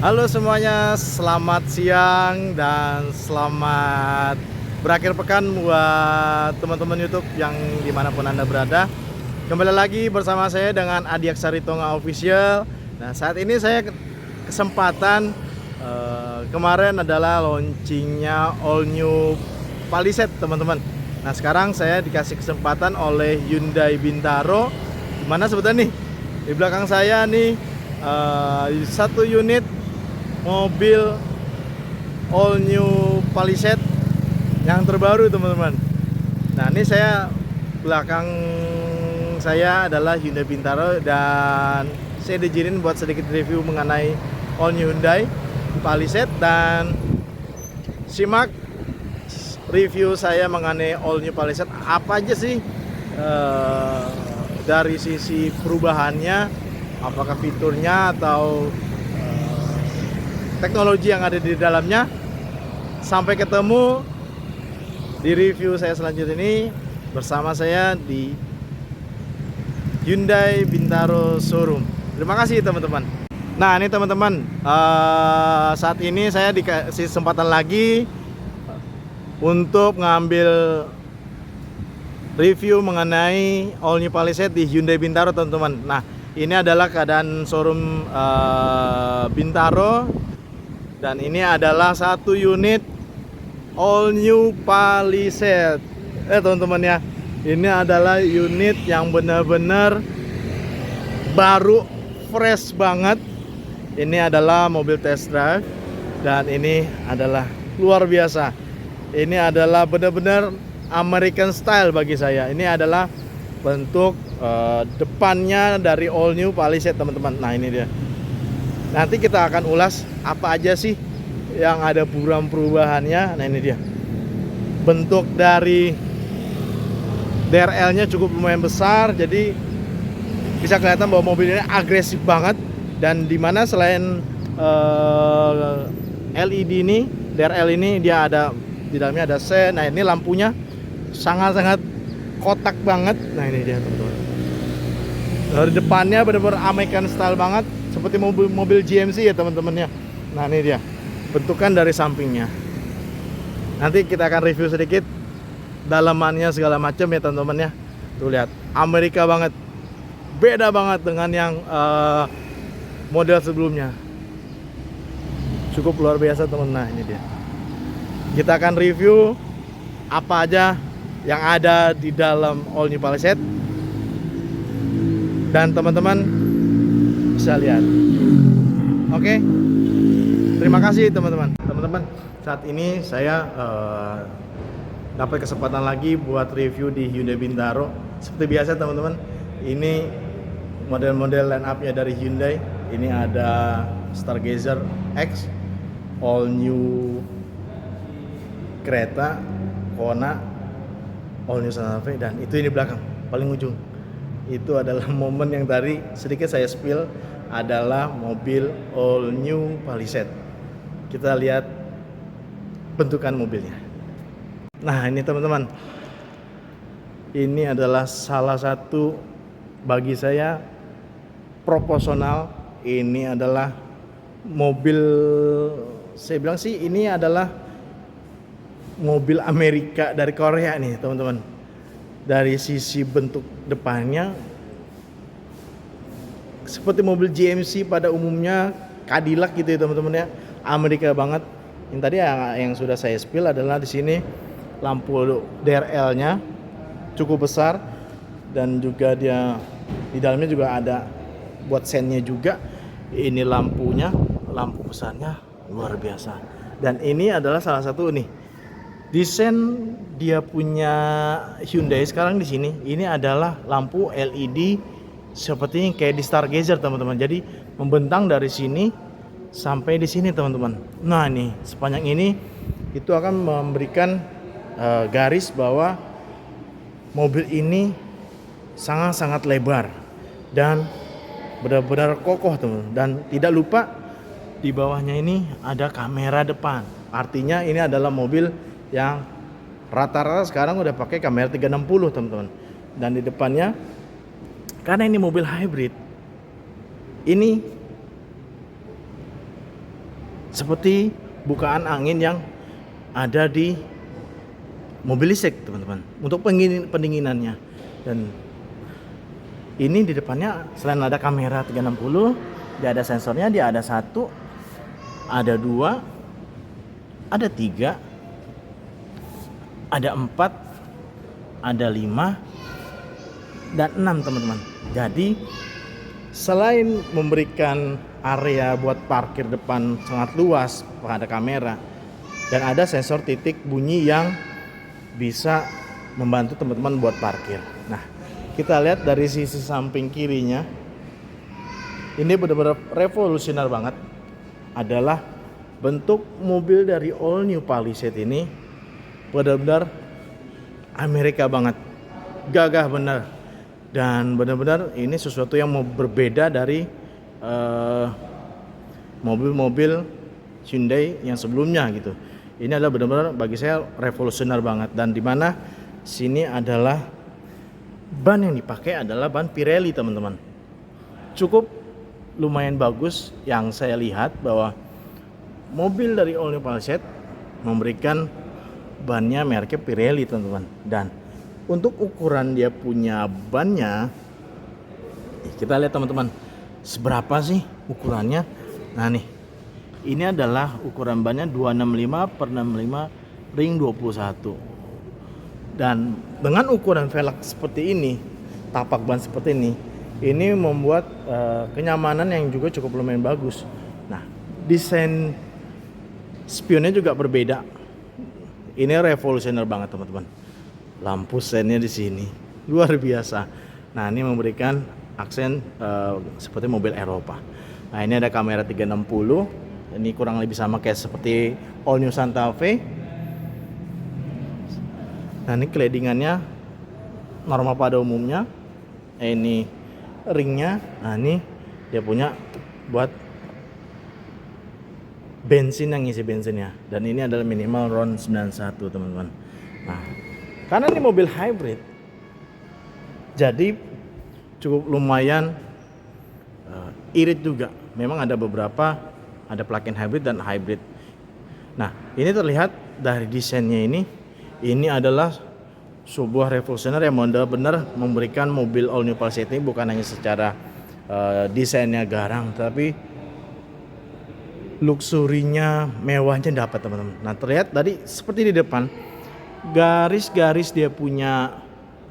Halo semuanya, selamat siang dan selamat berakhir pekan buat teman-teman YouTube yang dimanapun Anda berada. Kembali lagi bersama saya dengan Adi Aksari Tonga Official. Nah, saat ini saya kesempatan kemarin adalah launchingnya all new Palisade, teman-teman. Nah, sekarang saya dikasih kesempatan oleh Hyundai Bintaro. Dimana sebetulnya nih di belakang saya nih satu unit mobil all new Palisade yang terbaru, teman-teman. Nah, ini belakang saya adalah Hyundai Bintaro dan saya diizinin buat sedikit review mengenai all new Hyundai Palisade, dan simak review saya mengenai all new Palisade. Apa aja sih dari sisi perubahannya, apakah fiturnya atau teknologi yang ada di dalamnya. Sampai ketemu di review saya selanjutnya ini bersama saya di Hyundai Bintaro Showroom. Terima kasih, teman-teman. Nah, ini teman-teman, saat ini saya dikasih kesempatan lagi untuk ngambil review mengenai all new Palisade di Hyundai Bintaro, teman-teman. Nah, ini adalah keadaan showroom Bintaro. Dan ini adalah satu unit all new Palisade. Teman-teman ya, ini adalah unit yang benar-benar baru, fresh banget. Ini adalah mobil test drive dan ini adalah luar biasa. Ini adalah benar-benar American style bagi saya. Ini adalah bentuk depannya dari all new Palisade, teman-teman. Nah, ini dia. Nanti kita akan ulas apa aja sih yang ada perubahannya. Nah, ini dia. Bentuk dari DRL-nya cukup lumayan besar, jadi bisa kelihatan bahwa mobil ini agresif banget. Dan dimana selain LED ini, DRL ini dia ada di dalamnya ada sen. Nah, ini lampunya sangat-sangat kotak banget. Nah, ini dia, teman-teman. Dari depannya benar-benar American style banget, seperti mobil GMC ya, teman-teman ya. Nah, ini dia bentukan dari sampingnya. Nanti kita akan review sedikit dalamannya segala macam ya, teman-teman ya. Tuh, lihat, Amerika banget, beda banget dengan yang model sebelumnya. Cukup luar biasa, teman. Nah, ini dia. Kita akan review apa aja yang ada di dalam all new Palisade, dan teman-teman bisa lihat. Oke, terima kasih, teman-teman. Teman-teman, saat ini saya dapat kesempatan lagi buat review di Hyundai Bintaro. Seperti biasa, teman-teman, ini model-model line up-nya dari Hyundai. Ini ada Stargazer X, all new Creta, Kona, all new Santa Fe, dan itu ini belakang paling ujung. Itu adalah momen yang tadi sedikit saya spill, adalah mobil all new Palisade. Kita lihat bentukan mobilnya. Nah, ini teman-teman, ini adalah salah satu bagi saya proporsional. Ini adalah mobil, saya bilang sih ini adalah mobil Amerika dari Korea nih, teman-teman. Dari sisi bentuk depannya seperti mobil GMC pada umumnya, Cadillac gitu ya, teman-teman ya. Amerika banget. Yang tadi yang sudah saya spill adalah di sini lampu DRL-nya cukup besar, dan juga dia di dalamnya juga ada buat sennya juga. Ini lampunya, lampu besarnya luar biasa. Dan ini adalah salah satu nih desain dia punya Hyundai sekarang di sini. Ini adalah lampu LED seperti kayak di Stargazer, teman-teman. Jadi membentang dari sini sampai di sini, teman-teman. Nah, ini sepanjang ini itu akan memberikan garis bahwa mobil ini sangat-sangat lebar dan benar-benar kokoh, teman-teman. Dan tidak lupa di bawahnya ini ada kamera depan. Artinya ini adalah mobil yang rata-rata sekarang udah pakai kamera 360, teman-teman. Dan di depannya, karena ini mobil hybrid, ini seperti bukaan angin yang ada di mobil listrik teman-teman untuk pendinginannya. Dan ini di depannya selain ada kamera 360, dia ada sensornya, dia ada 1, ada 2, ada 3, ada 4, ada 5, dan 6 teman-teman. Jadi selain memberikan area buat parkir depan sangat luas, ada kamera dan ada sensor titik bunyi yang bisa membantu teman-teman buat parkir. Nah, kita lihat dari sisi samping kirinya, ini benar-benar revolusioner banget. Adalah bentuk mobil dari all new Palisade ini benar-benar Amerika banget, gagah bener. Dan benar-benar ini sesuatu yang mau berbeda dari mobil-mobil Hyundai yang sebelumnya gitu. Ini adalah benar-benar bagi saya revolusioner banget. Dan dimana sini adalah ban yang dipakai adalah ban Pirelli teman-teman. Cukup lumayan bagus yang saya lihat bahwa mobil dari All New Palisade memberikan bannya mereknya Pirelli teman-teman. Dan untuk ukuran dia punya bannya, kita lihat teman-teman seberapa sih ukurannya. Nah nih, ini adalah ukuran bannya 265/65 ring 21. Dan dengan ukuran velg seperti ini, tapak ban seperti ini membuat kenyamanan yang juga cukup lumayan bagus. Nah, desain spionnya juga berbeda. Ini revolusioner banget teman-teman. Lampu sennya di sini luar biasa. Nah, ini memberikan aksen seperti mobil Eropa. Nah, ini ada kamera 360. Ini kurang lebih sama kayak seperti All New Santa Fe. Nah, ini claddingannya normal pada umumnya. Ini ringnya. Nah, ini dia punya buat bensin yang ngisi bensinnya. Dan ini adalah minimal RON 91 teman-teman. Nah, karena ini mobil hybrid, jadi cukup lumayan irit juga. Memang ada beberapa, ada plug-in hybrid dan hybrid. Nah, ini terlihat dari desainnya ini adalah sebuah revolusioner yang benar-benar memberikan mobil All New Palisade ini bukan hanya secara desainnya garang, tapi luxurinya, mewahnya dapat teman-teman. Nah, terlihat tadi seperti di depan, garis-garis dia punya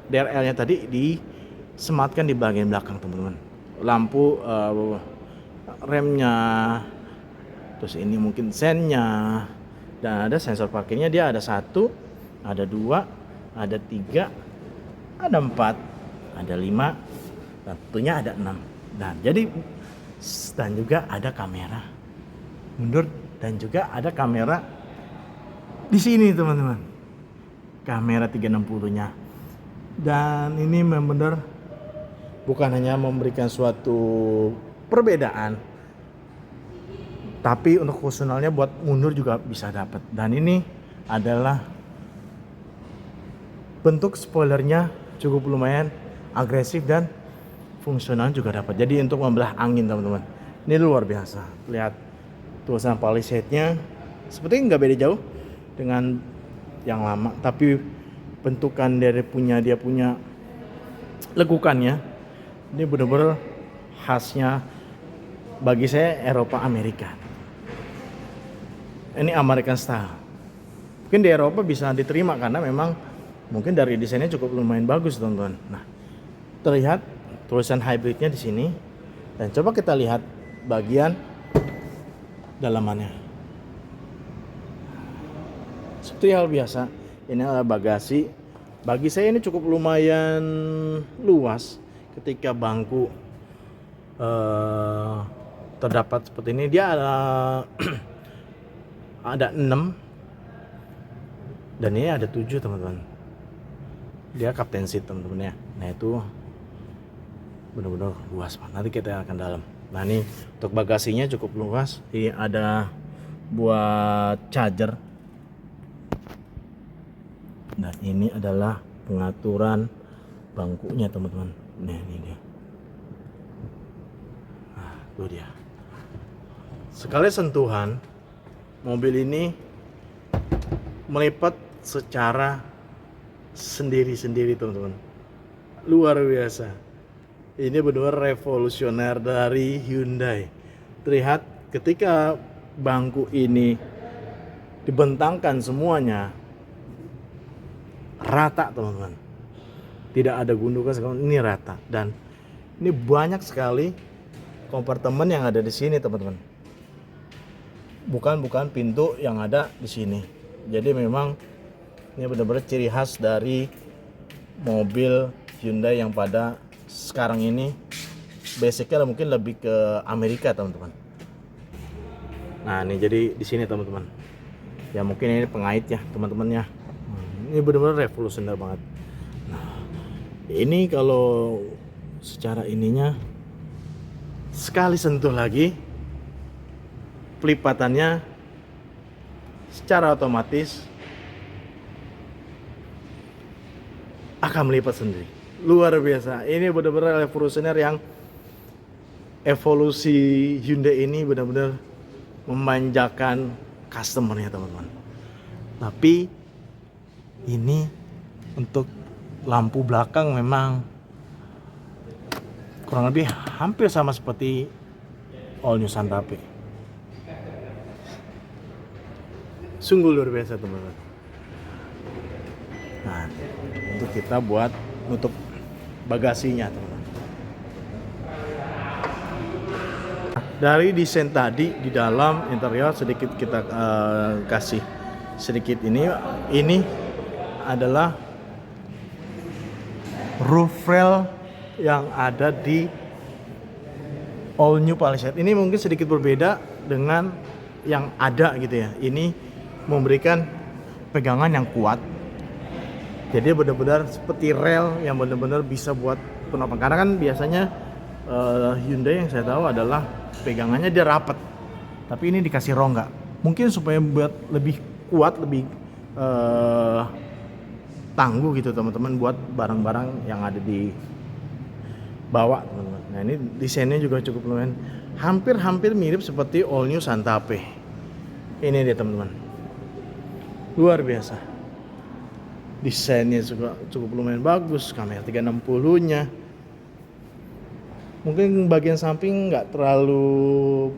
DRL-nya tadi disematkan di bagian belakang teman-teman. Lampu remnya, terus ini mungkin sennya, dan ada sensor parkirnya. Dia ada 1, ada 2, ada 3, ada 4, ada 5, dan tentunya ada 6. Dan jadi dan juga ada kamera mundur dan juga ada kamera di sini teman-teman, kamera 360-nya. Dan ini benar-benar bukan hanya memberikan suatu perbedaan, tapi untuk fungsionalnya buat mundur juga bisa dapat. Dan ini adalah bentuk spoilernya cukup lumayan agresif dan fungsional juga dapat. Jadi untuk membelah angin teman-teman, ini luar biasa. Lihat tulisan Palisade-nya seperti nggak beda jauh dengan yang lama, tapi bentukan dia punya lekukannya ini benar-benar khasnya bagi saya Eropa Amerika. Ini American style. Mungkin di Eropa bisa diterima karena memang mungkin dari desainnya cukup lumayan bagus teman-teman. Nah, terlihat tulisan hybridnya di sini. Dan coba kita lihat bagian dalamannya. Seperti hal biasa, ini adalah bagasi. Bagi saya ini cukup lumayan luas ketika bangku terdapat seperti ini. Dia ada 6 dan ini ada 7 teman-teman. Dia captain seat teman-teman ya. Nah, itu benar-benar luas Pak. Nanti kita akan dalam. Nah, ini untuk bagasinya cukup luas. Ini ada buat charger. Dan ini adalah pengaturan bangkunya teman-teman. Nah, ini dia. Nah, itu dia. Sekali sentuhan mobil ini melipat secara sendiri-sendiri teman-teman. Luar biasa. Ini benar-benar revolusioner dari Hyundai. Terlihat ketika bangku ini dibentangkan semuanya rata teman-teman. Tidak ada gundukan, ini rata. Dan ini banyak sekali kompartemen yang ada di sini teman-teman. Bukan pintu yang ada di sini. Jadi memang ini benar-benar ciri khas dari mobil Hyundai yang pada sekarang ini basicnya mungkin lebih ke Amerika teman-teman. Nah ini jadi di sini teman-teman. Ya mungkin ini pengait ya teman-temannya. Ini benar-benar revolusioner banget. Nah ini kalau secara ininya sekali sentuh lagi pelipatannya secara otomatis akan melipat sendiri. Luar biasa. Ini benar-benar revolusioner yang evolusi Hyundai ini benar-benar memanjakan customernya teman-teman. Tapi ini untuk lampu belakang memang kurang lebih hampir sama seperti All New Santa Fe. Sungguh luar biasa teman-teman. Nah, untuk kita buat nutup bagasinya teman-teman. Dari desain tadi di dalam interior sedikit kita kasih sedikit ini adalah roof rail yang ada di All New Palisade. Ini mungkin sedikit berbeda dengan yang ada gitu ya. Ini memberikan pegangan yang kuat. Jadi benar-benar seperti rel yang benar-benar bisa buat penopang. Karena kan biasanya Hyundai yang saya tahu adalah pegangannya dia rapat. Tapi ini dikasih rongga. Mungkin supaya buat lebih kuat, lebih tangguh gitu teman-teman buat barang-barang yang ada di bawah teman-teman. Nah ini desainnya juga cukup lumayan. Hampir mirip seperti All New Santa Fe. Ini dia teman-teman. Luar biasa. Desainnya juga cukup lumayan bagus. Kamera 360-nya. Mungkin bagian samping nggak terlalu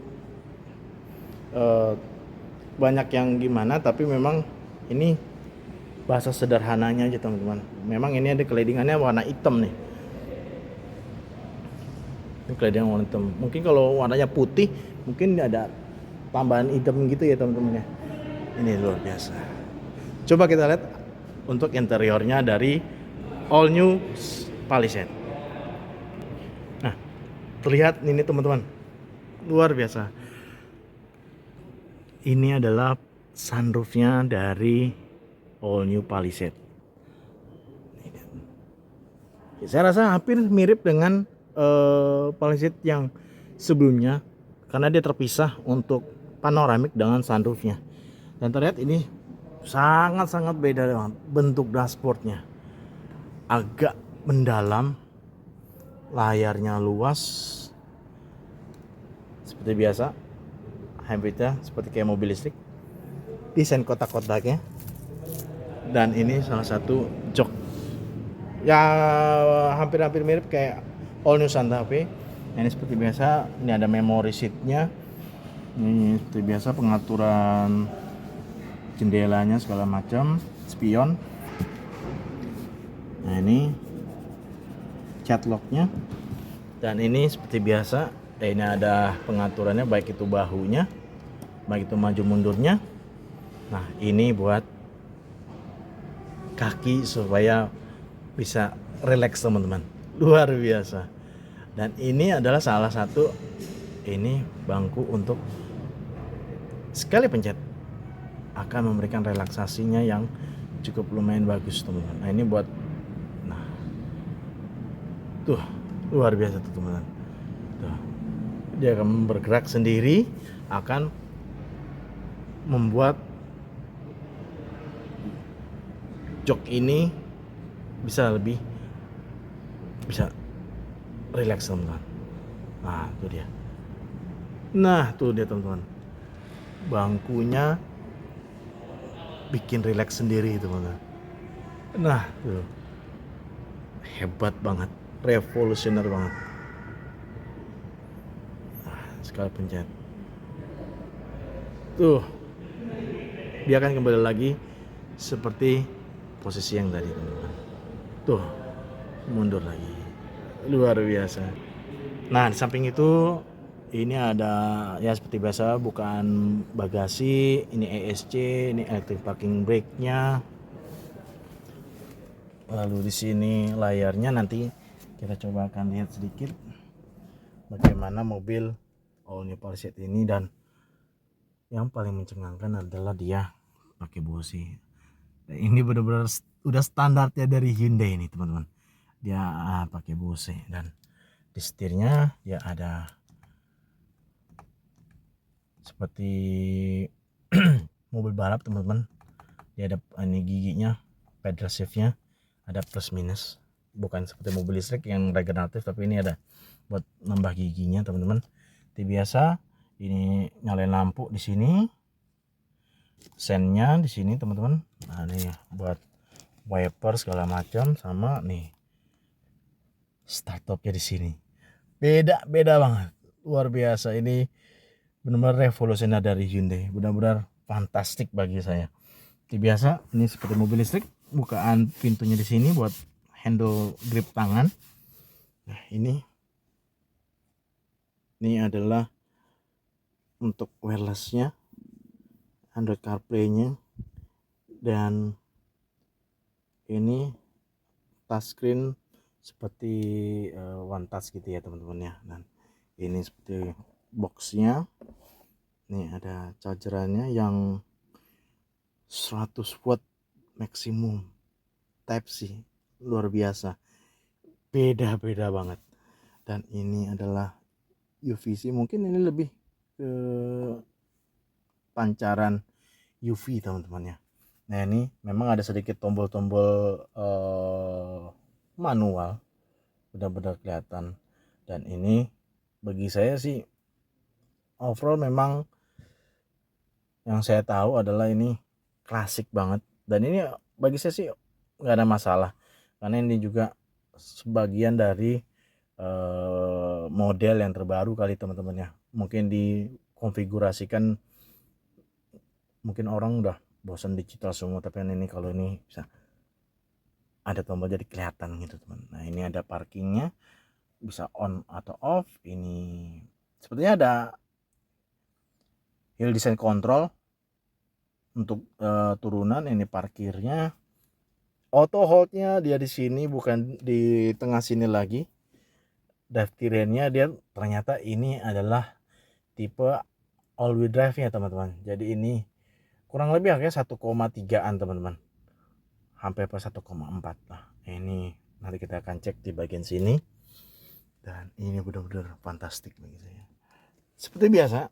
banyak yang gimana, tapi memang ini bahasa sederhananya aja teman-teman. Memang ini ada kledingannya warna hitam nih. Ini kledingan warna hitam. Mungkin kalau warnanya putih, mungkin ada tambahan hitam gitu ya teman-teman ya. Ini luar biasa. Coba kita lihat untuk interiornya dari All New Palisade. Nah, terlihat ini teman-teman. Luar biasa. Ini adalah sunroofnya dari All New Palisade. Saya rasa hampir mirip dengan Palisade yang sebelumnya karena dia terpisah untuk panoramik dengan sunroofnya. Dan terlihat ini sangat-sangat beda dengan bentuk dashboardnya. Agak mendalam, layarnya luas seperti biasa, hybridnya seperti kayak mobil listrik. Desain kotak-kotaknya. Dan ini salah satu jok ya hampir mirip kayak All New Santa Fe. Ini seperti biasa, ini ada memory seatnya. Ini seperti biasa pengaturan jendelanya segala macam, spion. Nah ini cat locknya. Dan ini seperti biasa, ini ada pengaturannya baik itu bahunya, baik itu maju mundurnya. Nah ini buat kaki supaya bisa relax teman-teman. Luar biasa. Dan ini adalah salah satu ini bangku untuk sekali pencet akan memberikan relaksasinya yang cukup lumayan bagus teman-teman. Nah ini buat tuh luar biasa tuh teman-teman. Tuh. Dia akan bergerak sendiri, akan membuat jok ini bisa relax teman-teman. Nah, tuh dia teman-teman. bangkunya bikin rileks sendiri teman-teman. Nah tuh, hebat banget, revolusioner banget. Sekali pencet tuh, dia akan kembali lagi seperti posisi yang tadi teman-teman. Tuh, mundur lagi, luar biasa. Nah di samping itu ini ada ya seperti biasa bukaan bagasi, ini ESC, ini electric parking brake-nya. Lalu di sini layarnya, nanti kita coba akan lihat sedikit bagaimana mobil all new Porsche ini. Dan yang paling mencengangkan adalah dia pakai busi. Ini benar-benar udah standarnya dari Hyundai ini teman-teman. Dia pakai busi, dan di setirnya dia ada seperti mobil balap teman-teman. Dia ada ini giginya, pedal shiftnya ada plus minus, bukan seperti mobil listrik yang regeneratif, tapi ini ada buat nambah giginya teman-teman. Seperti biasa ini nyalain lampu di sini, sennya di sini teman-teman. Nah ini buat wiper segala macam, sama nih start stopnya di sini. Beda banget, luar biasa. Ini benar-benar revolusioner dari Hyundai, benar-benar fantastik bagi saya. Seperti biasa ini seperti mobil listrik, bukaan pintunya di sini buat handle grip tangan. Nah ini adalah untuk wirelessnya, Android CarPlay-nya, dan ini touchscreen seperti One Touch gitu ya teman-teman ya. Dan ini seperti boxnya, ini ada chargerannya yang 100 watt maksimum Type C, luar biasa, beda banget. Dan ini adalah UVC, mungkin ini lebih ke pancaran UV teman-teman ya. Nah ini memang ada sedikit tombol-tombol manual, benar-benar kelihatan. Dan ini bagi saya sih overall memang yang saya tahu adalah ini klasik banget. Dan ini bagi saya sih nggak ada masalah, karena ini juga sebagian dari model yang terbaru kali teman-teman ya. Mungkin dikonfigurasikan, mungkin orang udah bosan digital semua, tapi ini kalau ini bisa ada tombol jadi kelihatan gitu teman. Nah ini ada parkingnya, bisa on atau off. Ini sepertinya ada hill descent control untuk turunan. Ini parkirnya, auto holdnya dia di sini, bukan di tengah sini lagi. Drivetrainnya dia ternyata ini adalah tipe all wheel drive ya teman-teman. Jadi ini kurang lebih harganya 1,3an teman-teman, hampir pas 1,4 lah. Ini nanti kita akan cek di bagian sini. Dan ini benar-benar fantastik bagi saya. Seperti biasa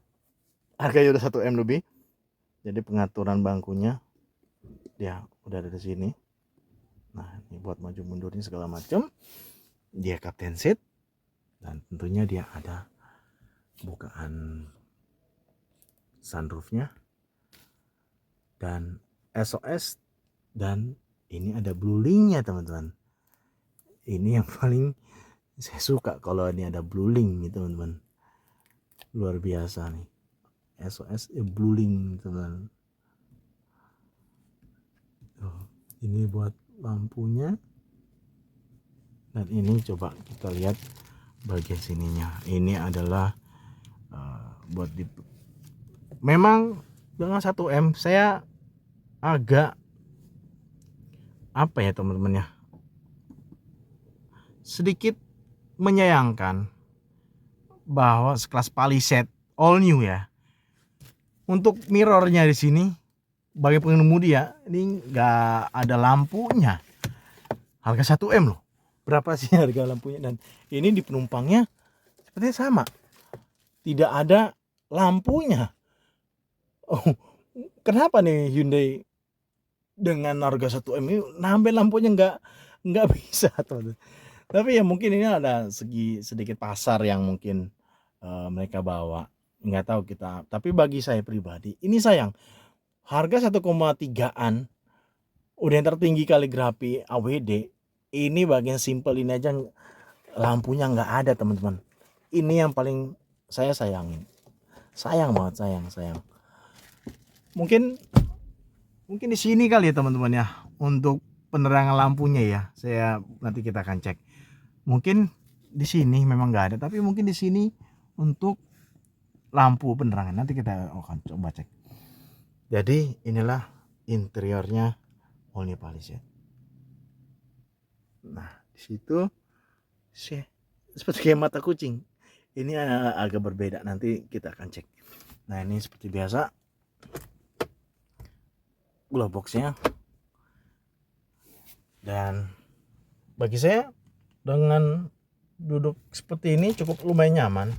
harganya udah 1M lebih. Jadi pengaturan bangkunya dia udah ada di sini. Nah ini buat maju mundurnya segala macam. Dia captain seat, dan tentunya dia ada bukaan sunroofnya dan SOS. Dan ini ada blue link-nya teman-teman. Ini yang paling saya suka kalau ini ada blue link nih teman-teman, luar biasa nih. SOS blue link teman. Ini buat lampunya. Dan ini coba kita lihat bagian sininya. Ini adalah buat di, memang dengan 1M saya agak apa ya teman-teman ya, sedikit menyayangkan bahwa sekelas Palisade all new ya, untuk mirrornya di sini bagi pengemudi ya, ini nggak ada lampunya. Harga 1M loh. Berapa sih harga lampunya? Dan ini di penumpangnya sepertinya sama, tidak ada lampunya. Oh, kenapa nih Hyundai dengan harga 1M ini nambah lampunya? Nggak bisa teman-teman. Tapi ya mungkin ini ada sedikit pasar yang mungkin mereka bawa. nggak tahu kita. Tapi bagi saya pribadi ini sayang, harga 1,3an udah yang tertinggi kaligrafi AWD, ini bagian simple ini aja lampunya nggak ada teman-teman. Ini yang paling saya sayangin, sayang banget, sayang. Mungkin di sini kali ya teman-teman ya, untuk penerangan lampunya ya. Saya nanti kita akan cek. Mungkin di sini memang nggak ada, tapi mungkin di sini untuk lampu penerangan nanti kita akan coba cek. Jadi inilah interiornya Omni Palisade. Nah di situ seperti kayak mata kucing. Ini agak berbeda, nanti kita akan cek. Nah ini seperti biasa glove boxnya, dan bagi saya dengan duduk seperti ini cukup lumayan nyaman.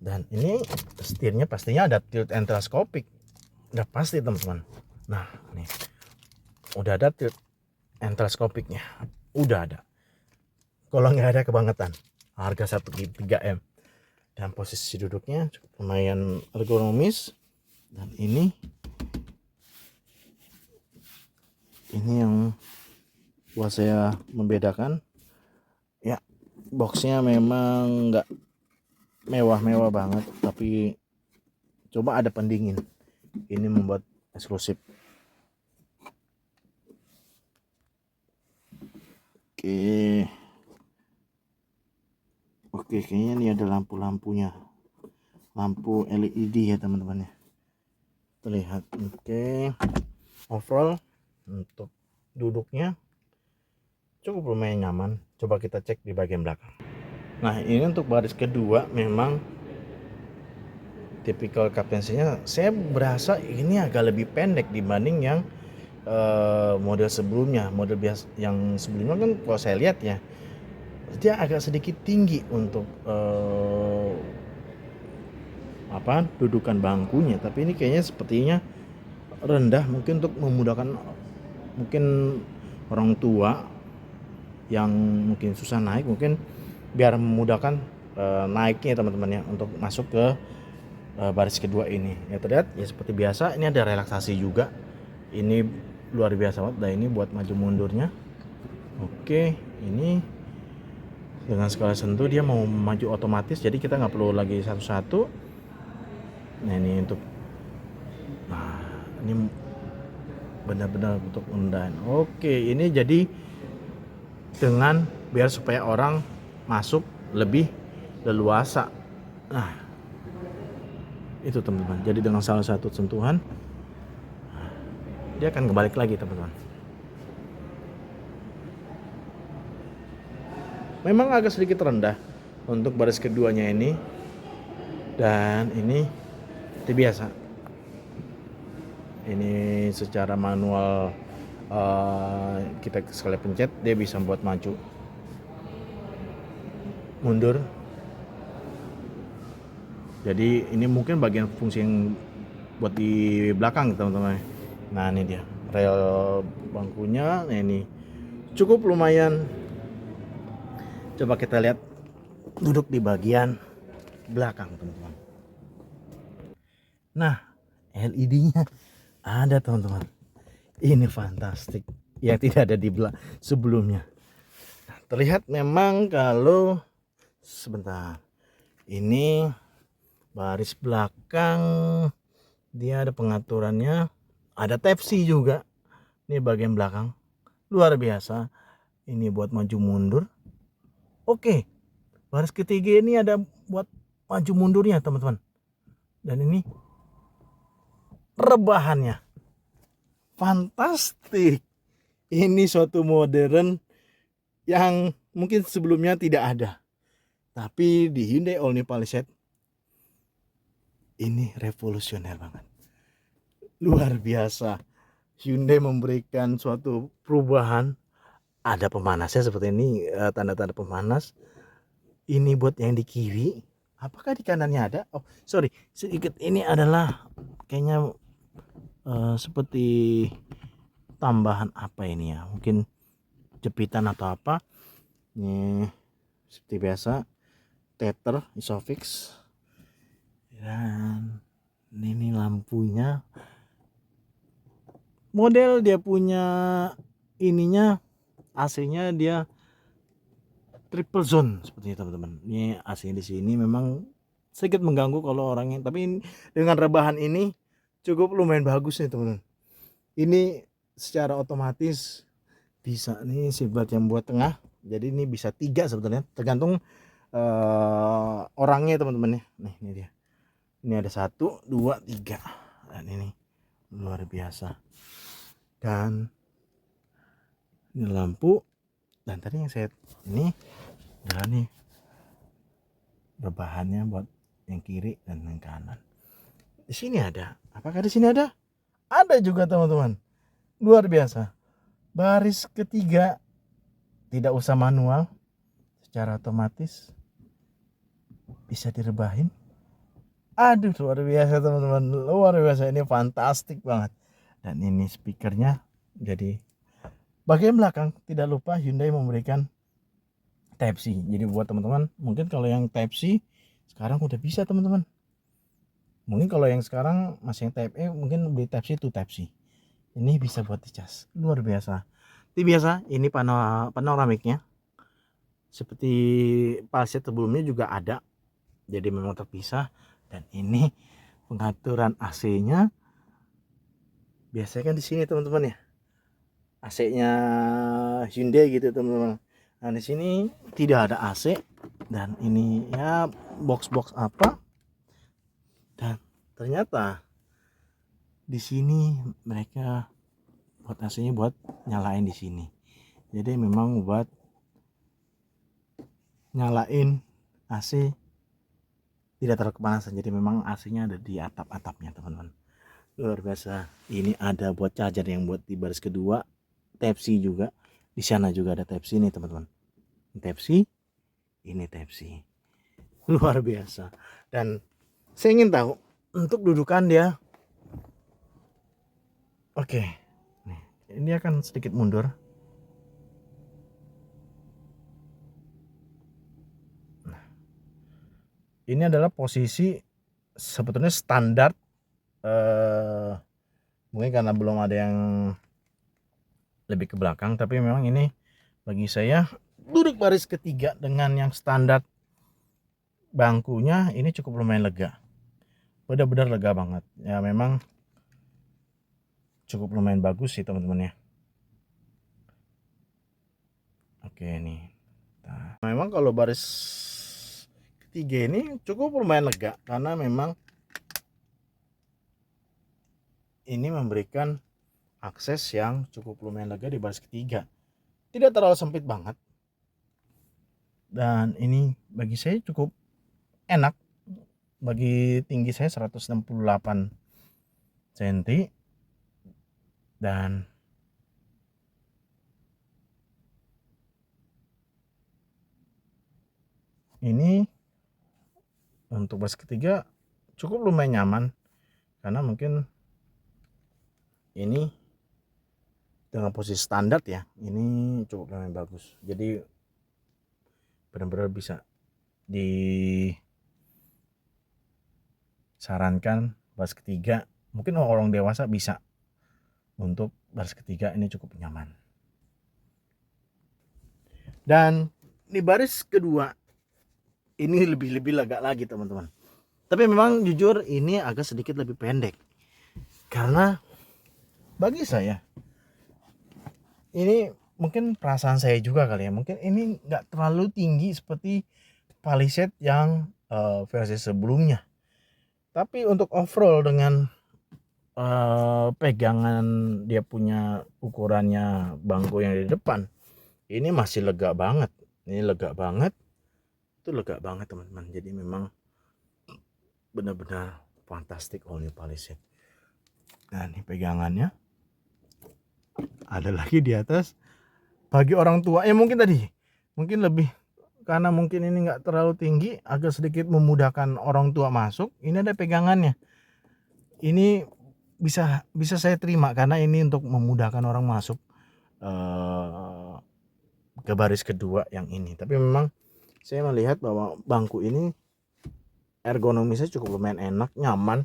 Dan ini setirnya pastinya ada tilt and telescopic, udah pasti teman-teman. Nah ini udah ada tilt and telescopicnya, udah ada. Kalau nggak ada kebangetan, harga 1,3M. Dan posisi duduknya cukup lumayan ergonomis. Dan ini yang buat saya membedakan ya, boxnya memang nggak mewah-mewah banget, tapi coba ada pendingin, ini membuat eksklusif. Oke, kayaknya ini ada lampu-lampunya, lampu LED ya teman-teman ya, terlihat. Oke, overall untuk duduknya cukup lumayan nyaman. Coba kita cek di bagian belakang. Nah ini untuk baris kedua memang tipikal kaptensinya saya berasa ini agak lebih pendek dibanding yang model sebelumnya. Model biasa yang sebelumnya kan kalau saya lihat ya, dia agak sedikit tinggi untuk dudukan bangkunya, tapi ini kayaknya sepertinya rendah, mungkin untuk memudahkan mungkin orang tua yang mungkin susah naik, mungkin biar memudahkan naiknya teman-teman ya, untuk masuk ke baris kedua ini. Ya terlihat ya seperti biasa, ini ada relaksasi juga, ini luar biasa banget. Nah ini buat maju mundurnya. Oke, ini dengan skala sentuh dia mau maju otomatis, jadi kita nggak perlu lagi satu-satu. Nah ini untuk, nah ini benar-benar untuk undahan. Oke, ini jadi dengan biar supaya orang masuk lebih leluasa. Nah itu teman-teman, jadi dengan salah satu sentuhan dia akan kembali lagi teman-teman. Memang agak sedikit rendah untuk baris keduanya ini, dan ini seperti biasa, ini secara manual kita sekali pencet dia bisa buat maju mundur. Jadi ini mungkin bagian fungsi yang buat di belakang teman-teman. Nah ini dia rel bangkunya. Nah ini cukup lumayan. Coba kita lihat duduk di bagian belakang teman-teman. Nah LED-nya ada teman-teman. Ini fantastik yang tidak ada di sebelumnya. Nah, terlihat memang kalau sebentar ini baris belakang dia ada pengaturannya, ada Type-C juga. Ini bagian belakang luar biasa, ini buat maju mundur. Oke, baris ketiga ini ada buat maju mundurnya teman-teman, dan ini rebahannya fantastik. Ini suatu modern yang mungkin sebelumnya tidak ada, tapi di Hyundai Omni Palisade ini revolusioner banget, luar biasa. Hyundai memberikan suatu perubahan, ada pemanasnya seperti ini, tanda-tanda pemanas. Ini buat yang di kiri, apakah di kanannya ada? Oh sorry, sedikit ini adalah kayaknya seperti tambahan apa ini ya, mungkin jepitan atau apa. Ini seperti biasa tether isofix Dan ini lampunya, model dia punya ininya, AC-nya dia triple zone seperti ini teman-teman. Ini AC di sini memang sedikit mengganggu kalau orangnya, tapi dengan rebahan ini cukup lumayan bagus nih teman-teman. Ini secara otomatis bisa nih sifat yang buat tengah, jadi ini bisa 3 sebetulnya, tergantung orangnya teman-teman ya. Nih ini dia, ini ada 1, 2, 3, dan ini luar biasa. Dan ini lampu, dan tadi yang saya ini adalah nih rebahannya buat yang kiri dan yang kanan. Di sini ada, apakah di sini ada? Ada juga teman-teman, luar biasa. Baris ketiga tidak usah manual, secara otomatis bisa direbahin. Aduh luar biasa teman-teman, luar biasa, ini fantastik banget. Dan ini speakernya, jadi bagian belakang tidak lupa Hyundai memberikan Type C. Jadi buat teman-teman, mungkin kalau yang Type C sekarang udah bisa teman-teman. Mungkin kalau yang sekarang masih yang Type E, mungkin beli Type C to Type C. Ini bisa buat dicas, luar biasa. Ini biasa, ini panoramiknya seperti Palisade sebelumnya juga ada, jadi memang terpisah. Dan ini pengaturan AC-nya, biasanya kan di sini teman-teman ya, AC-nya Hyundai gitu teman-teman. Nah di sini tidak ada AC, dan ini ya box-box apa. Dan ternyata di sini mereka buat AC-nya buat nyalain di sini. Jadi memang buat nyalain AC tidak terlalu kepanasan. Jadi memang AC-nya ada di atap-atapnya teman-teman. Luar biasa. Ini ada buat charger yang buat di baris kedua, Type C juga. Di sana juga ada Type C nih teman-teman. Type C, ini Type C. Luar biasa. Dan saya ingin tahu untuk dudukan dia. Oke. Nih, ini akan sedikit mundur. Nah, ini adalah posisi sebetulnya standar. Mungkin karena belum ada yang lebih ke belakang, tapi memang ini bagi saya duduk baris ketiga dengan yang standar bangkunya ini cukup lumayan lega, benar-benar lega banget ya. Memang cukup lumayan bagus sih teman-teman ya. Oke nih, nah, memang kalau baris ketiga ini cukup lumayan lega karena memang ini memberikan akses yang cukup lumayan lega di baris ketiga, tidak terlalu sempit banget. Dan ini bagi saya cukup enak, bagi tinggi saya 168 cm. Dan ini untuk baris ketiga cukup lumayan nyaman, karena mungkin ini dengan posisi standar ya, ini cukup lumayan bagus. Jadi benar-benar bisa disarankan baris ketiga, mungkin orang dewasa bisa, untuk baris ketiga ini cukup nyaman. Dan di baris kedua ini lebih lega lagi teman-teman. Tapi memang jujur ini agak sedikit lebih pendek, karena bagi saya ini mungkin perasaan saya juga kali ya, mungkin ini nggak terlalu tinggi seperti Palisade yang versi sebelumnya. Tapi untuk overall dengan pegangan dia punya ukurannya bangku yang di depan, ini masih lega banget. Ini lega banget, itu lega banget teman-teman. Jadi memang benar-benar fantastik all new Palisade. Nah ini pegangannya ada lagi di atas. Bagi orang tua mungkin tadi mungkin lebih, karena mungkin ini nggak terlalu tinggi, agak sedikit memudahkan orang tua masuk. Ini ada pegangannya, ini bisa saya terima karena ini untuk memudahkan orang masuk ke baris kedua yang ini. Tapi memang saya melihat bahwa bangku ini ergonomisnya cukup lumayan enak, nyaman,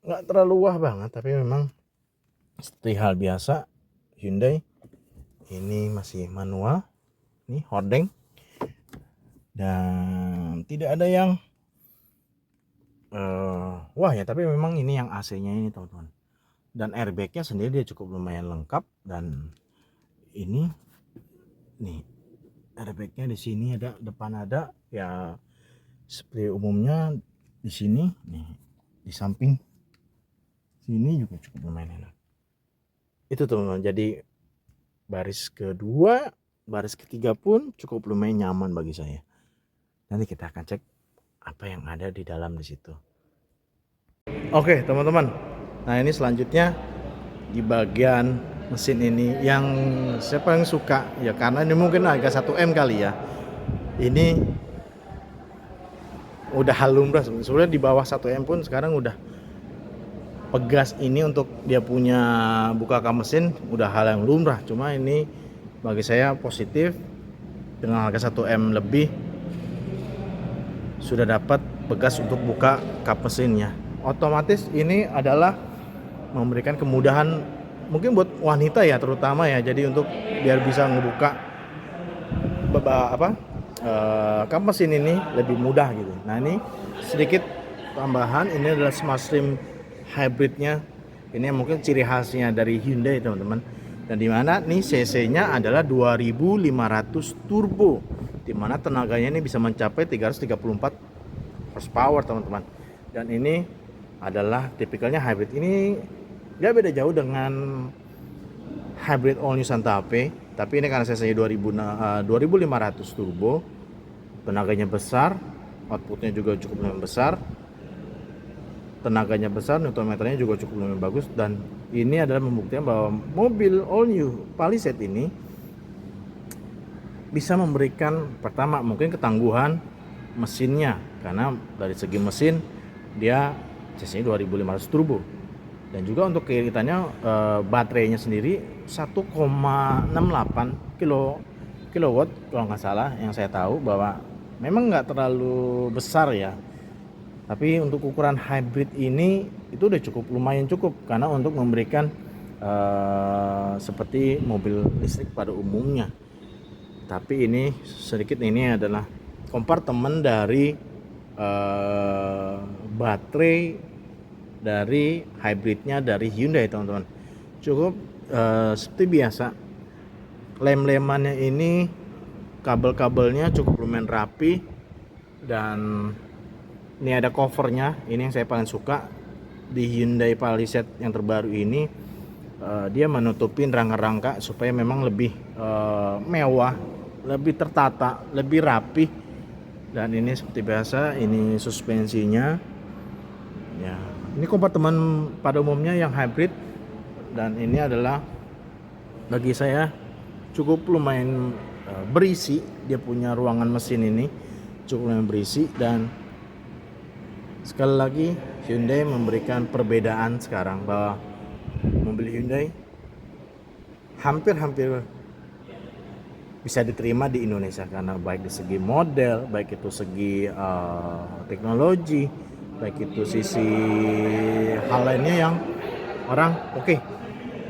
nggak terlalu wah banget, tapi memang seperti hal biasa Hyundai ini masih manual, ini hordeng, dan tidak ada yang wah ya, tapi memang ini yang AC-nya ini teman-teman, dan airbagnya sendiri dia cukup lumayan lengkap. Dan ini nih airbagnya di sini ada, depan ada ya seperti umumnya di sini nih, di samping sini juga cukup lumayan enak. Itu teman-teman, jadi baris kedua, baris ketiga pun cukup lumayan nyaman bagi saya. Nanti kita akan cek apa yang ada di dalam di situ. Oke teman-teman, nah ini selanjutnya di bagian mesin ini yang saya paling suka ya, karena ini mungkin harga 1M kali ya. Ini udah hal lumrah sebenarnya, di bawah 1M pun sekarang udah pegas ini untuk dia punya buka kap mesin udah hal yang lumrah. Cuma ini bagi saya positif, dengan harga 1M lebih sudah dapat pegas untuk buka kap mesinnya. Otomatis ini adalah memberikan kemudahan mungkin buat wanita ya terutama ya, jadi untuk biar bisa ngebuka kap mesin ini lebih mudah gitu. Nah ini sedikit tambahan, ini adalah Smart Stream hybridnya, ini mungkin ciri khasnya dari Hyundai teman-teman. Dan dimana nih cc-nya adalah 2500 turbo, dimana tenaganya ini bisa mencapai 334 horsepower teman-teman. Dan ini adalah tipikalnya hybrid, ini gak beda jauh dengan hybrid all new Santa Fe, tapi ini karena cc-nya 2500 turbo, tenaganya besar, outputnya juga cukup lumayan besar, tenaganya besar, newtonmeternya juga cukup lumayan bagus. Dan ini adalah membuktikan bahwa mobil all new Palisade ini bisa memberikan, pertama mungkin ketangguhan mesinnya, karena dari segi mesin dia cc 2500 turbo. Dan juga untuk keiritannya baterainya sendiri 1,68 kilowatt kalau nggak salah, yang saya tahu bahwa memang nggak terlalu besar ya. Tapi untuk ukuran hybrid ini itu udah cukup lumayan cukup, karena untuk memberikan seperti mobil listrik pada umumnya. Tapi ini sedikit, ini adalah kompartemen dari baterai dari hybridnya dari Hyundai teman-teman. Cukup seperti biasa, lem-lemannya ini, kabel-kabelnya cukup lumayan rapi, dan ini ada covernya. Ini yang saya paling suka di Hyundai Palisade yang terbaru ini, dia menutupin rangka-rangka supaya memang lebih mewah, lebih tertata, lebih rapi. Dan ini seperti biasa, ini suspensinya ya, ini kompartemen pada umumnya yang hybrid. Dan ini adalah bagi saya cukup lumayan berisi, dia punya ruangan mesin ini cukup lumayan berisi. Dan sekali lagi Hyundai memberikan perbedaan sekarang bahwa mobil Hyundai hampir bisa diterima di Indonesia, karena baik di segi model, baik itu segi teknologi, baik itu sisi hal lainnya yang orang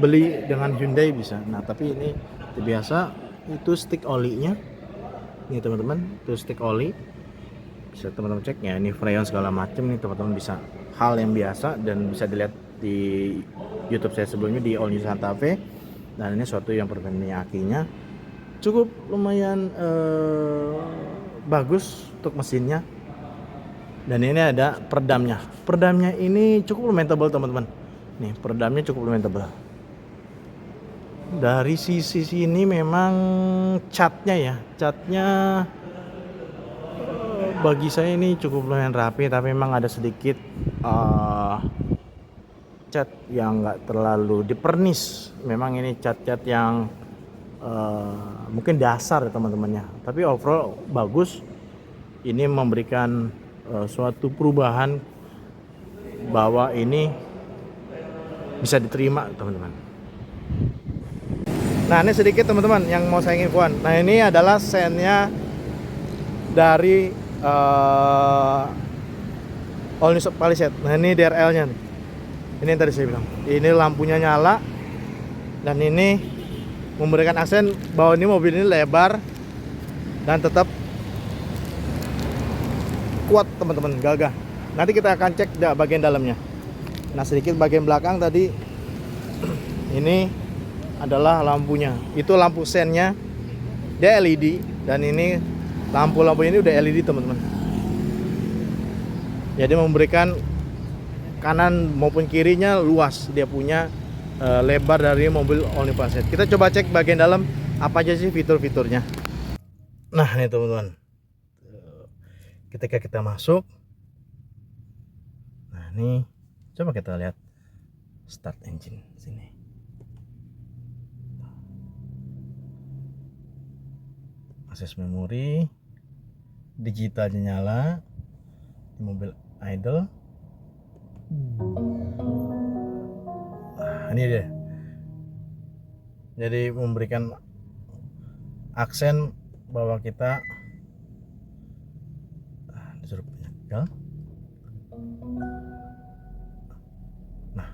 beli dengan Hyundai bisa. Nah tapi ini biasa itu stick olinya nih teman-teman, itu stick oli, bisa teman-teman cek ya, ini freon segala macam nih teman-teman, bisa hal yang biasa dan bisa dilihat di YouTube saya sebelumnya di All New Santa Fe. Dan ini suatu yang perbandingan akinya cukup lumayan bagus untuk mesinnya. Dan ini ada peredamnya, peredamnya ini cukup lumayan tebal teman-teman. Nih peredamnya cukup lumayan tebal. Dari sisi sini memang catnya bagi saya ini cukup lumayan rapi, tapi memang ada sedikit cat yang nggak terlalu dipernis. Memang ini cat-cat yang mungkin dasar ya teman-temannya, tapi overall bagus. Ini memberikan suatu perubahan bahwa ini bisa diterima teman-teman. Nah ini sedikit teman-teman yang mau saya infokan. Nah ini adalah sennya dari all new palisade. Nah ini DRL-nya nih. Ini yang tadi saya bilang. Ini lampunya nyala dan ini memberikan aksen bahwa ini mobil ini lebar dan tetap kuat teman-teman, gagah. Nanti kita akan cek bagian dalamnya. Nah sedikit bagian belakang tadi ini adalah lampunya. Itu lampu sennya, dia LED dan ini lampu-lampu ini udah LED teman-teman. Jadi memberikan kanan maupun kirinya luas, dia punya lebar dari mobil all new palisade. Kita coba cek bagian dalam apa aja sih fitur-fiturnya. Nah ini teman-teman, ketika kita masuk, nah ini coba kita lihat start engine sini. Akses memori, digitalnya nyala, mobil idle. Nah, ini dia. Jadi memberikan aksen bahwa kita disuruh penyegal. Nah,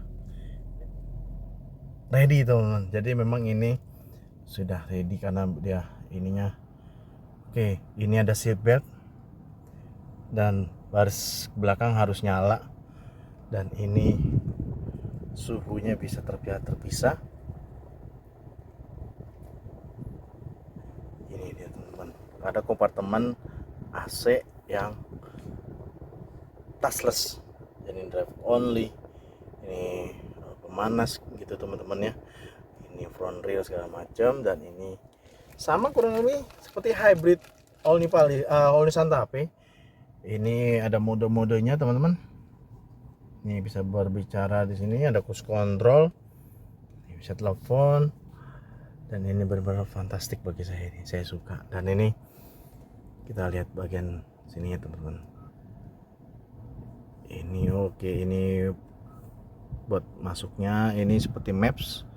ready teman-teman. Jadi memang ini sudah ready karena dia ininya. Oke, ini ada seat belt dan baris belakang harus nyala dan ini suhunya bisa terpisah. Ini dia teman-teman, ada kompartemen AC yang touchless, jadi drive only, ini pemanas gitu teman-teman ya. Ini front rear segala macam dan ini sama kurang lebih seperti hybrid all new Santa Fe. Ini ada mode-modenya teman-teman. Ini bisa berbicara di sini, ada cruise control, ini bisa telepon, dan ini benar-benar fantastik bagi saya ini. Saya suka. Dan ini kita lihat bagian sini ya teman-teman. Ini oke, ini buat masuknya ini seperti maps,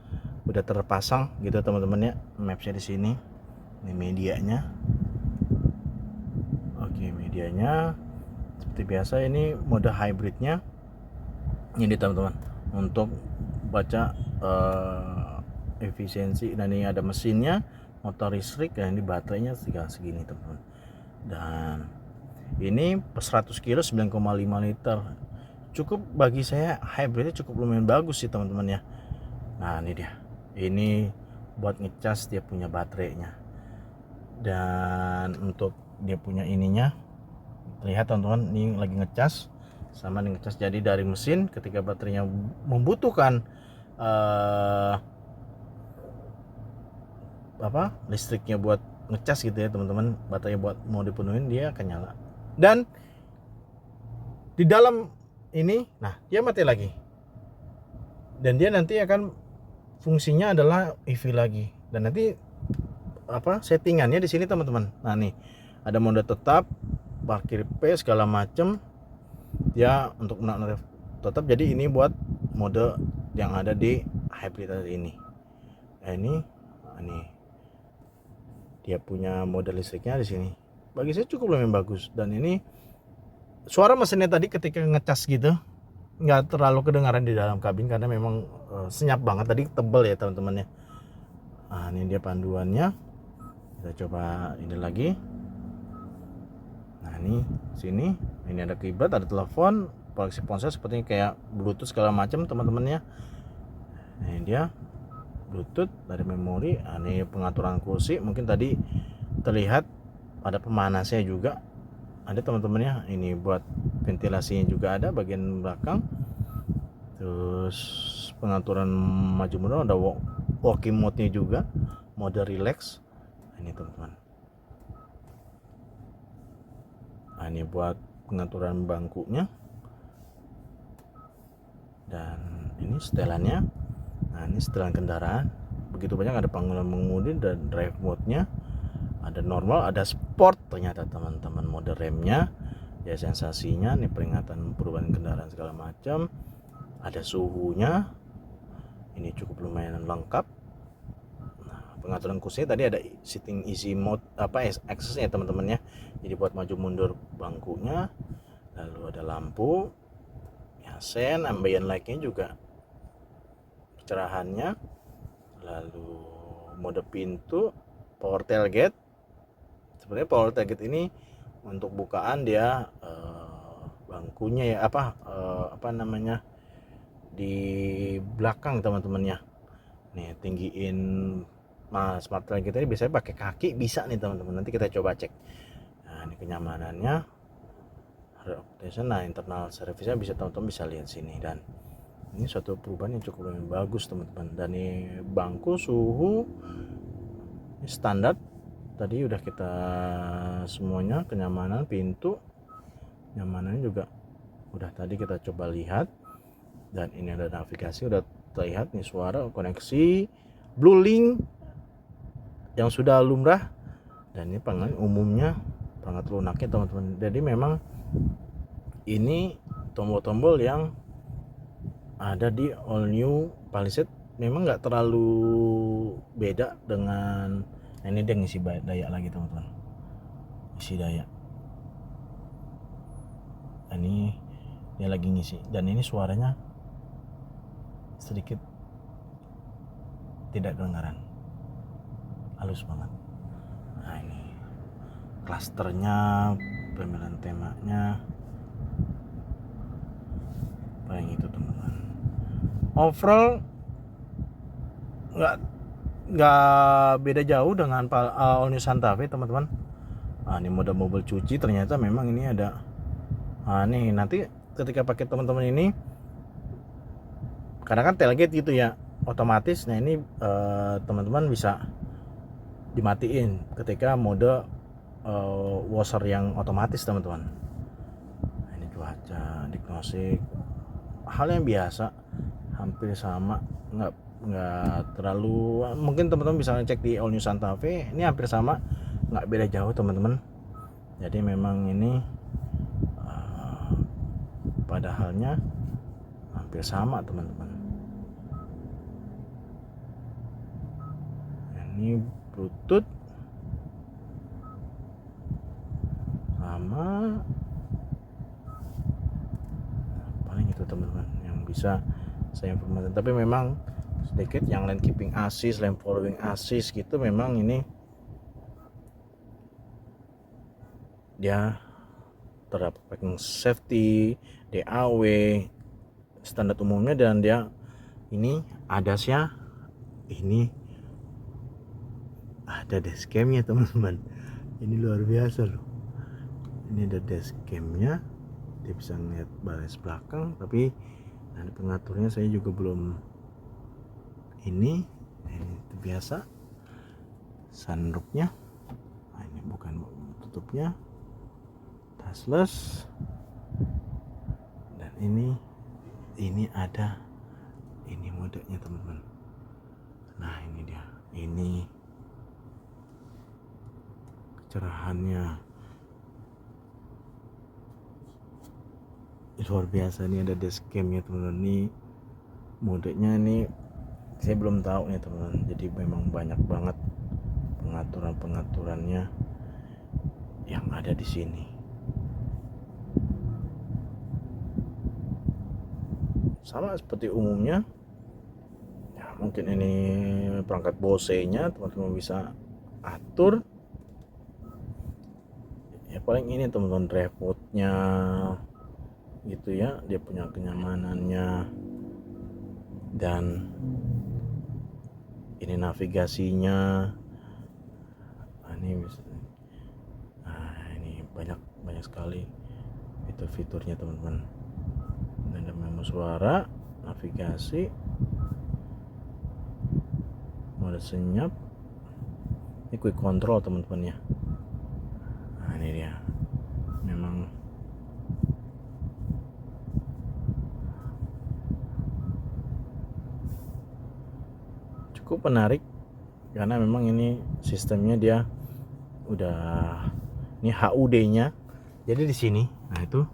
udah terpasang gitu teman-teman ya. Mapsnya di sini. Ini medianya. Oke, medianya seperti biasa. Ini mode hybridnya. Ini teman-teman untuk baca efisiensi, dan ini ada mesinnya, motor listrik, dan ini baterainya segini teman-teman. Dan ini per 100 kilo 9,5 liter. Cukup bagi saya, hybridnya cukup lumayan bagus sih teman-teman ya. Nah ini dia, ini buat ngecas dia punya baterainya. Dan untuk dia punya ininya, lihat teman-teman, ini lagi ngecas, sama dengan ngecas. Jadi dari mesin ketika baterainya membutuhkan listriknya buat ngecas gitu ya teman-teman, baterainya buat mau dipenuhin, dia akan nyala. Dan di dalam ini, nah dia mati lagi, dan dia nanti akan fungsinya adalah EV lagi. Dan nanti settingannya di sini teman-teman. Nah nih ada mode tetap, parkir P segala macam ya, untuk menarik tetap. Jadi ini buat mode yang ada di hybrid ini. Nah, ini dia punya mode listriknya di sini. Bagi saya cukup lumayan bagus. Dan ini suara mesinnya tadi ketika ngecas gitu nggak terlalu kedengaran di dalam kabin karena memang senyap banget, tadi tebel ya teman-teman ya. Nah ini dia panduannya, kita coba ini lagi. Nah ini sini, ini ada keyboard, ada telepon, koneksi ponsel sepertinya kayak bluetooth segala macam teman-teman ya. Nah ini dia bluetooth dari memori. Nah, ini pengaturan kursi, mungkin tadi terlihat ada pemanasnya juga ada teman-teman ya. Ini buat ventilasinya juga ada bagian belakang. Terus pengaturan maju mundur, ada walking mode-nya juga, mode relax. Nah, ini teman-teman. Nah, ini buat pengaturan bangkunya. Dan ini setelannya. Nah, ini setelan kendaraan. Begitu banyak, ada panggilan mengemudi dan drive mode-nya. Ada normal, ada sport ternyata teman-teman. Mode remnya ya, sensasinya nih, peringatan perubahan kendaraan segala macam. Ada suhunya, ini cukup lumayan lengkap. Nah, pengaturan kursi tadi ada sitting easy mode, accessnya teman-teman ya. Jadi buat maju mundur bangkunya. lalu ada lampu ya, sen, ambient light-nya juga kecerahannya, lalu mode pintu, power tailgate. Sebenarnya power tailgate ini untuk bukaan dia bangkunya ya apa namanya di belakang teman-temannya. Nih tinggiin smart tailgate ini biasanya pakai kaki bisa nih teman-teman. Nanti kita coba cek. Nah ini kenyamanannya. Nah internal service-nya bisa teman-teman bisa lihat sini, dan ini suatu perubahan yang cukup bagus teman-teman. Dan ini bangku suhu ini standar. Tadi udah kita semuanya, kenyamanan pintu, nyamanannya juga udah tadi kita coba lihat. Dan ini ada navigasi udah terlihat nih, suara koneksi Blue Link yang sudah lumrah. Dan ini perangkat umumnya, perangkat lunaknya teman-teman. Jadi memang ini tombol-tombol yang ada di all new Palisade memang nggak terlalu beda dengan ini. Dia ngisi daya lagi teman-teman, isi daya ini dia lagi ngisi, dan ini suaranya sedikit tidak kedengaran, halus banget. Nah ini klasternya, pemilihan temanya, paling itu teman-teman. Overall nggak beda jauh dengan all new Santa Fe teman-teman. Nah ini mode mobil cuci, ternyata memang ini ada. Nah nih nanti ketika pakai teman-teman ini, karena kan tailgate gitu ya otomatis. Nah ini teman-teman bisa dimatiin ketika mode washer yang otomatis teman-teman. Nah, ini cuaca, diagnostik, hal yang biasa, hampir sama, nggak terlalu. Mungkin teman-teman bisa ngecek di all new Santa Fe, ini hampir sama, nggak beda jauh teman-teman. Jadi memang ini pada halnya hampir sama teman-teman. Ini Bluetooth sama, paling itu teman-teman yang bisa saya informasikan. Tapi memang sedikit yang lane keeping assist, lane following assist gitu, memang ini dia terdapat parking safety, DAW standar umumnya, dan dia ini ADAS-nya ini ada dashcam-nya teman-teman. Ini luar biasa loh. Ini ada dashcam-nya, dia bisa ngeliat baris belakang. Tapi nah, pengaturnya saya juga belum ini itu biasa sunroof-nya. Nah, ini bukan tutupnya, touchless. Dan ini ada ini modenya teman-teman. Nah ini dia, ini kecerahannya luar biasa. Ini ada dashcam-nya teman-teman. Ini modenya ini saya belum tahu nih teman-teman. Jadi memang banyak banget pengaturannya yang ada di sini. Sama seperti umumnya ya, mungkin ini perangkat Bose-nya teman-teman bisa atur ya. Paling ini teman-teman drive mode-nya gitu ya, dia punya kenyamanannya. Dan ini navigasinya. Ini banyak sekali fitur-fiturnya teman-teman. Ada memo suara, navigasi, mode senyap, ini quick control teman-teman ya. Nah ini dia, memang cukup menarik karena memang ini sistemnya dia udah ini HUD-nya. Jadi di sini, nah itu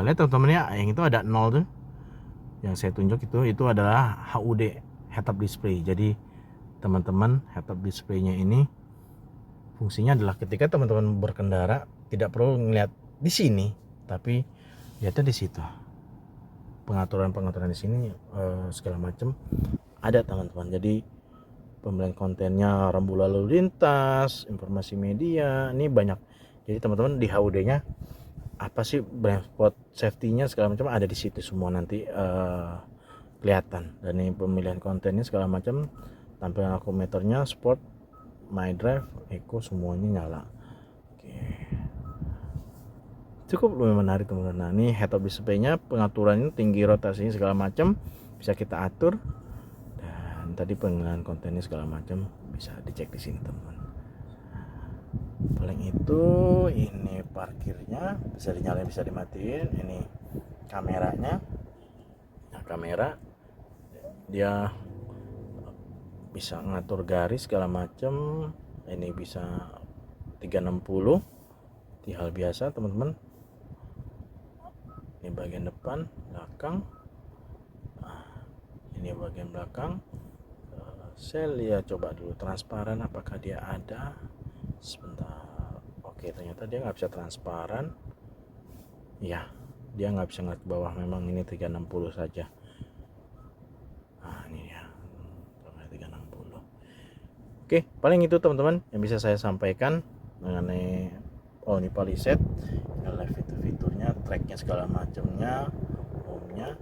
lihat teman-teman ya, yang itu ada 0 tuh, yang saya tunjuk itu adalah HUD, head up display. Jadi teman-teman, head up display-nya ini fungsinya adalah ketika teman-teman berkendara tidak perlu ngeliat di sini, tapi lihatnya di situ pengaturan di sini segala macam ada teman-teman. Jadi pemilihan kontennya, rambu lalu lintas, informasi media, ini banyak. Jadi teman-teman di HUD-nya apa sih blind spot safety-nya segala macam ada di situ semua nanti kelihatan. Dan ini pemilihan kontennya segala macam, tampilan akumulatornya, sport, my drive, eco, semuanya nyala. Oke. Cukup lumayan menarik teman-teman. Nah, ini head up display-nya, pengaturannya, tinggi rotasinya segala macam bisa kita atur. Dan tadi penggunaan kontennya segala macam bisa dicek di sini teman-teman. Paling itu ini parkirnya bisa dinyalain bisa dimatiin. Ini kameranya. Nah, kamera dia bisa ngatur garis segala macam. Ini bisa 360 di hal biasa teman-teman. Ini bagian depan, belakang. Nah, ini bagian belakang. Saya lihat coba dulu transparan apakah dia ada. Sebentar. Oke, ternyata dia nggak bisa transparan. Ya, dia nggak bisa ngeliat ke bawah. Memang ini 360 saja. Nah, ini ya 360. Oke, paling itu teman-teman yang bisa saya sampaikan mengenai Omni Palisade. Live fitur-fiturnya, tracknya segala macamnya, home-nya.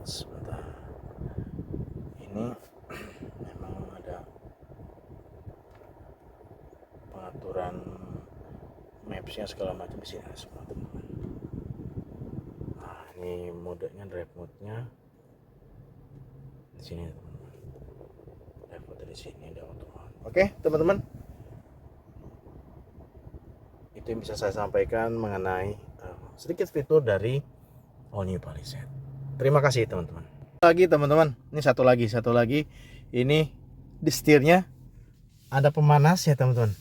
Sebentar. Ini memang ada pengaturan maps-nya segala macam di sini semua teman-teman. Nah, ini modenya, drive mode-nya di sini teman-teman. Drive mode di sini ada auto. Oke, teman-teman. Itu yang bisa saya sampaikan mengenai sedikit fitur dari Omni Palisade. Terima kasih teman-teman. Lagi teman-teman, ini satu lagi. Ini di setirnya ada pemanas ya teman-teman.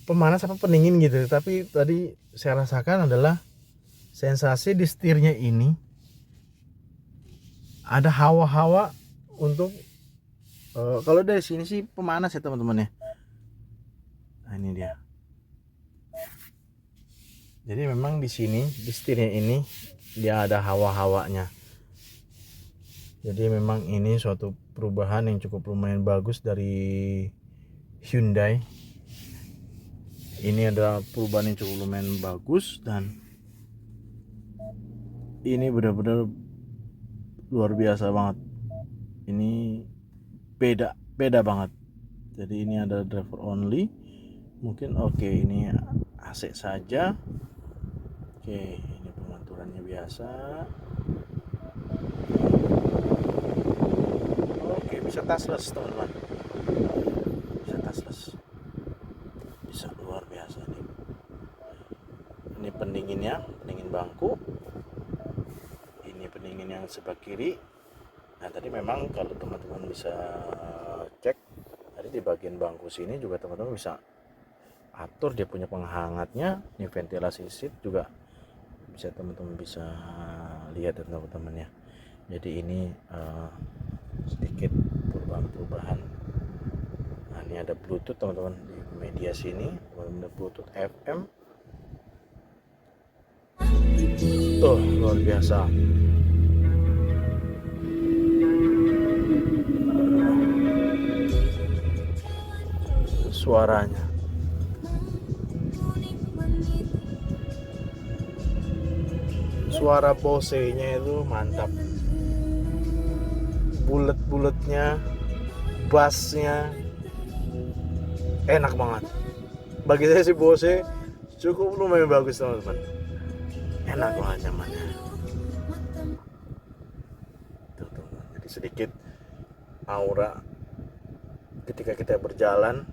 Pemanas apa pendingin gitu. Tapi tadi saya rasakan adalah sensasi di setirnya ini ada hawa-hawa untuk kalau dari sini sih pemanas ya teman-teman ya. Nah, ini dia. Jadi memang di sini di setirnya ini dia ada hawa-hawanya. Jadi memang ini suatu perubahan yang cukup lumayan bagus dari Hyundai. Ini adalah perubahan yang cukup lumayan bagus dan ini benar-benar luar biasa banget. Ini beda banget. Jadi ini ada driver only. Mungkin oke, ini AC saja. Oke, ini pengaturannya biasa. Oke, bisa touchless teman-teman. Bisa touchless. Bisa luar biasa nih. Ini pendinginnya, pendingin bangku. Ini pendingin yang sebelah kiri. Nah, tadi memang kalau teman-teman bisa cek, tadi di bagian bangku sini juga teman-teman bisa atur dia punya penghangatnya. Ini ventilasi seat juga bisa teman-teman bisa lihat teman-teman ya. Jadi ini sedikit perubahan. Nah, ini ada Bluetooth teman-teman di media sini, teman-teman Bluetooth FM. Tuh luar biasa. Suaranya. Suara Bose-nya itu mantap. Bulet-buletnya, bassnya enak banget. Bagi saya sih Bose cukup lumayan bagus teman-teman. Enak banget nyamannya. Tuh. Jadi sedikit aura ketika kita berjalan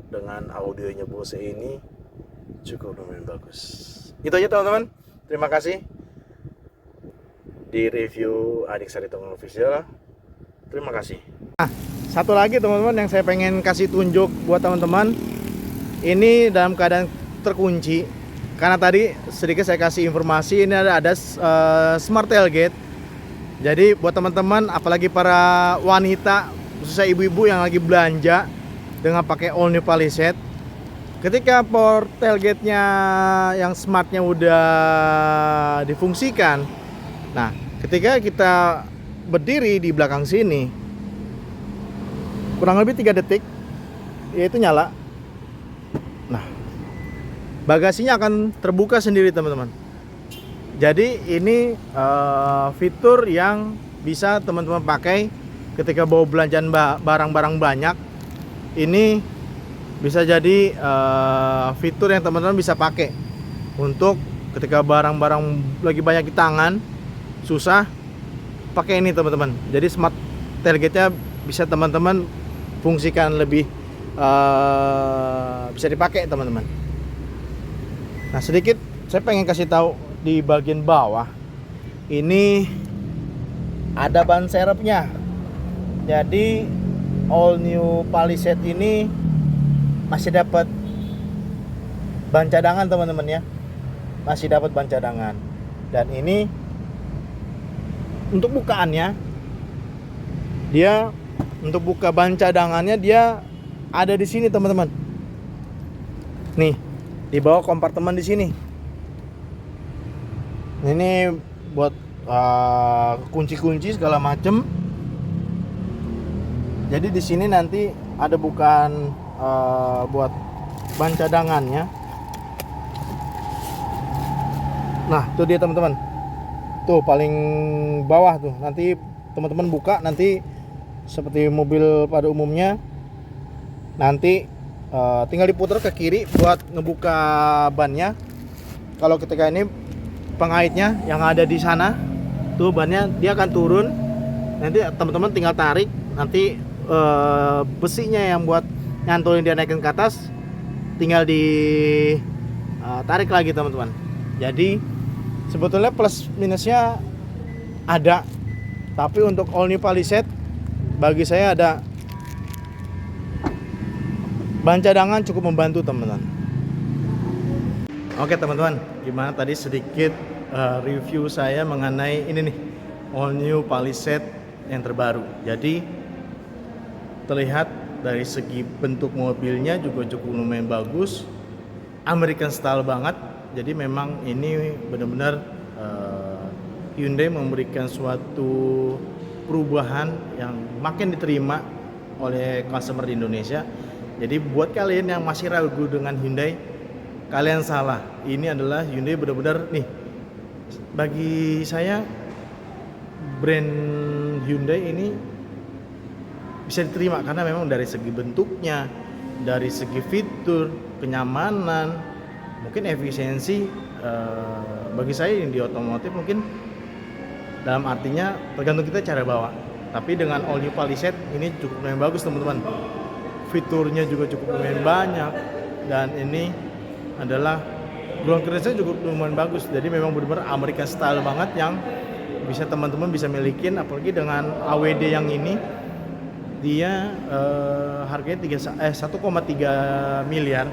dengan audionya Bose ini cukup lumayan bagus. Itu aja teman-teman. Terima kasih di review Adik Sari Tongol Official. Terima kasih. Nah, satu lagi teman-teman yang saya pengen kasih tunjuk buat teman-teman. Ini dalam keadaan terkunci. Karena tadi sedikit saya kasih informasi ini ada smart tailgate. Jadi buat teman-teman apalagi para wanita khususnya ibu-ibu yang lagi belanja dengan pakai Omni Palisade, Ketika power tailgate-nya yang smartnya udah difungsikan, nah ketika kita berdiri di belakang sini kurang lebih 3 detik yaitu nyala. Nah, bagasinya akan terbuka sendiri teman-teman. Jadi ini fitur yang bisa teman-teman pakai ketika bawa belanjaan barang-barang banyak. Ini bisa jadi fitur yang teman-teman bisa pakai untuk ketika barang-barang lagi banyak di tangan, susah, pakai ini teman-teman. Jadi smart tailgate-nya bisa teman-teman fungsikan lebih bisa dipakai teman-teman. Nah, sedikit saya pengen kasih tahu di bagian bawah ini ada ban serepnya. Jadi all new Palisade ini masih dapat ban cadangan teman-teman ya, masih dapat ban cadangan. Dan ini untuk bukaannya, dia untuk buka ban cadangannya dia ada di sini teman-teman. Nih di bawah kompartemen di sini. Ini buat kunci-kunci segala macem. Jadi di sini nanti ada bukaan buat ban cadangannya. Nah, itu dia teman-teman. Tuh paling bawah tuh. Nanti teman-teman buka nanti seperti mobil pada umumnya. Nanti tinggal diputar ke kiri buat ngebuka bannya. Kalau ketika ini pengaitnya yang ada di sana, tuh bannya dia akan turun. Nanti teman-teman tinggal tarik. Nanti besinya yang buat nyantolin dia naikin ke atas tinggal di tarik lagi teman-teman. Jadi sebetulnya plus minusnya ada, tapi untuk all new Palisade bagi saya ada ban cadangan cukup membantu teman-teman. Oke teman-teman, gimana tadi sedikit review saya mengenai ini nih all new Palisade yang terbaru. Jadi terlihat dari segi bentuk mobilnya juga cukup lumayan bagus, American style banget. Jadi memang ini benar-benar Hyundai memberikan suatu perubahan yang makin diterima oleh customer di Indonesia. Jadi buat kalian yang masih ragu dengan Hyundai, kalian salah. Ini adalah Hyundai benar-benar nih, bagi saya brand Hyundai ini bisa diterima karena memang dari segi bentuknya, dari segi fitur, kenyamanan, mungkin efisiensi. Bagi saya di otomotif mungkin dalam artinya tergantung kita cara bawa. Tapi dengan all new Palisade ini cukup lumayan bagus teman-teman. Fiturnya juga cukup lumayan banyak dan ini adalah ground clearance-nya cukup lumayan bagus. Jadi memang benar-benar American style banget yang bisa teman-teman bisa milikin, apalagi dengan AWD yang ini. Dia harganya 1,3 miliar,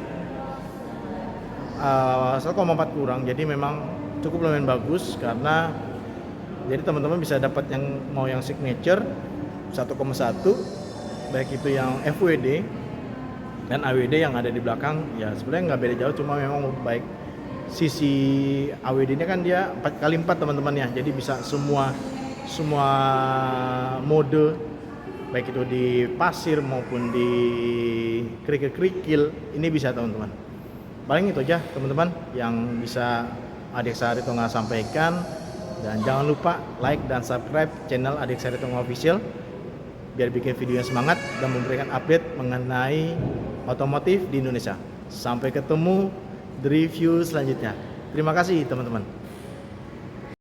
1,4 kurang. Jadi memang cukup lumayan bagus karena jadi teman-teman bisa dapat yang mau yang signature 1,1, baik itu yang FWD dan AWD yang ada di belakang. Ya sebenarnya nggak beda jauh, cuma memang baik sisi AWD ini kan dia 4x4 teman-teman ya. Jadi bisa semua mode, baik itu di pasir maupun di kerikil ini bisa teman-teman. Paling itu aja teman-teman yang bisa Adik Saritonga sampaikan, dan jangan lupa like dan subscribe channel Adik Saritonga Official biar bikin videonya semangat dan memberikan update mengenai otomotif di Indonesia. Sampai ketemu di review selanjutnya. Terima kasih teman-teman.